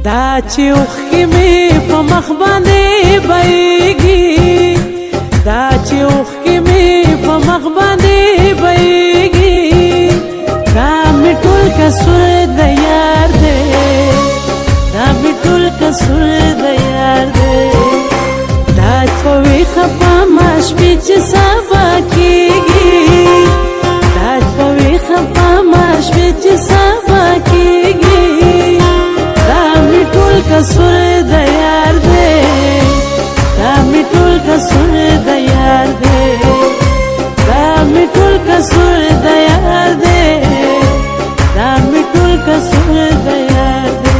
دا چې اوښکې مې په مخ باندې بهیږي دا چې اوښکې مې په مخ باندې بهیږي دا مې ټول قصور د یار دی دا مې ټول قصور د یار دی دا په ویښه په ما شپې چې سبا کېږي دا په ویښه په ما شپې چې سبا کېږي دا مې ټول قصور د یار دی دا مې ټول قصور د یار دی دا مې ټول قصور د یار دی دا مې ټول قصور د یار دی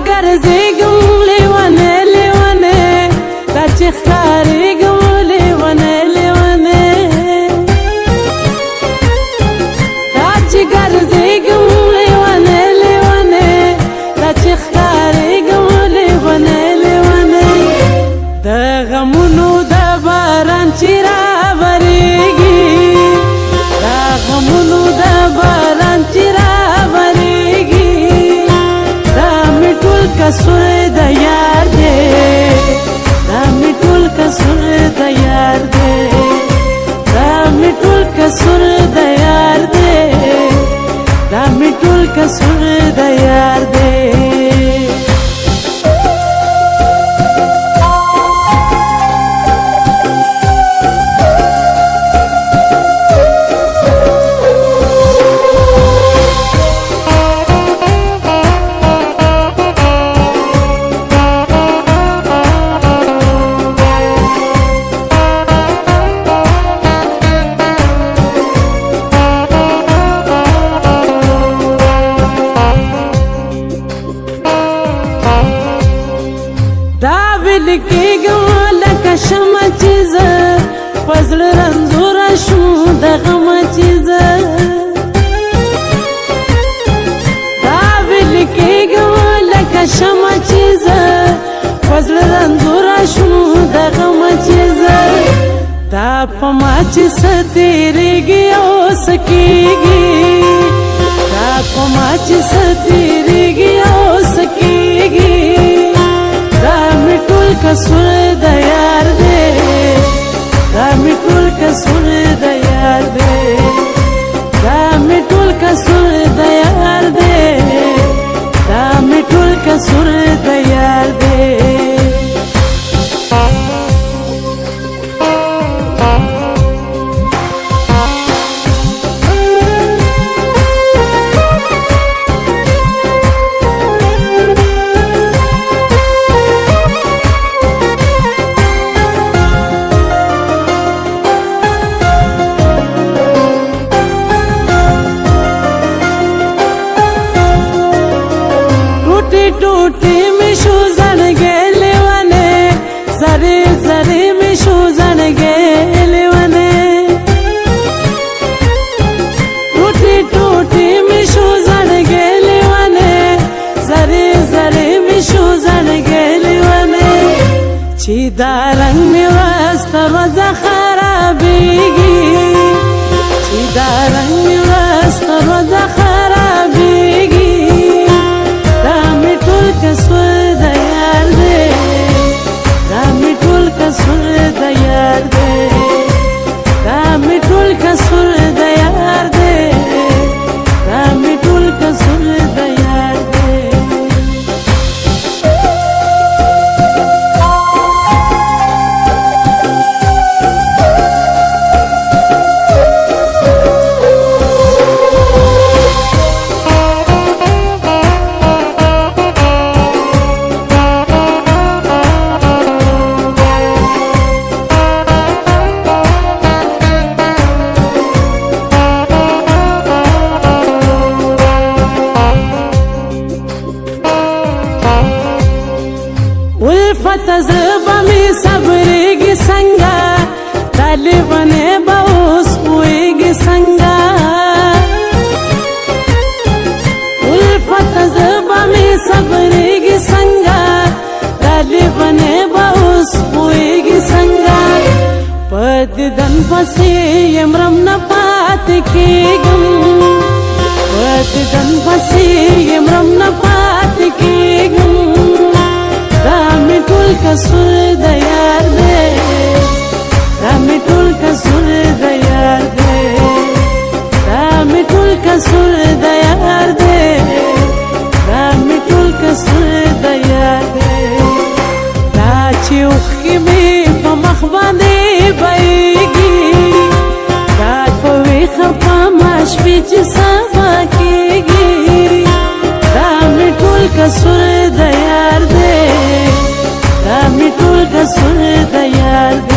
ګرځېږم لیونی لیونی دا چې ښکارېږم لیونی لیونی دا چې ګرځېږم لیونی لیونی دا چې ښکارېږم لیونی لیونی د غمونو د باران چې راورېږي دا غمونو د باران چې راورېږي قصور د یار دی دا مې ټول قصور د یار دی دا مې ټول قصور د یار دی دا مې ټول قصور د یار دی کېږم لکه شمع چې زه په زړه رنځوره شوم د غمه چې زه دا ویلې کېږم لکه شمع چې زه په زړه رنځوره شوم د غمه چې زه دا په ما چې څه تېرېږي او څه کېږي دا په ما چې څه تېرېږي او څه کېږي دا مې ټول قصور د یار دی دا مې ټول قصور د یار دی دا مې ټول قصور د یار دی دا مې ټول قصور د یار دی टूटी में शूजन गेले वने जरे जरे में शूजन गेले वने टूटी टूटी में शूजन गेले वने जरे जरे में शूजन गेले वने चीदा रंग में वास्ता मजा खराबेगी चीदा रंग में वास्ता मजा खराबेगी قصور د یار دی دا مې ټول قصور د یار دی دا مې ټول قصور د یار دی دا مې ټول قصور د یار دی الفت زبا می صبرېږي څنګه طالبانې به اوس پوهېږي څنګه الفت زبا می صبرېږي څنګه طالبانې به اوس پوهېږي څنګه په دیدن پسې یم رم نه پاتې کېږم په دیدن پسې یم رم نه پاتې کېږم دا مې ټول قصور د یار دی دا مې ټول قصور د یار دی دا مې ټول قصور د یار دی دا مې ټول قصور د یار دی دا چې اوښکې مې په مخ باندې بهېږي دا په ویښه په ما شپې چې سبا کېږي دا مې ټول قصور د یار دی دا مې ټول قصور د یار دی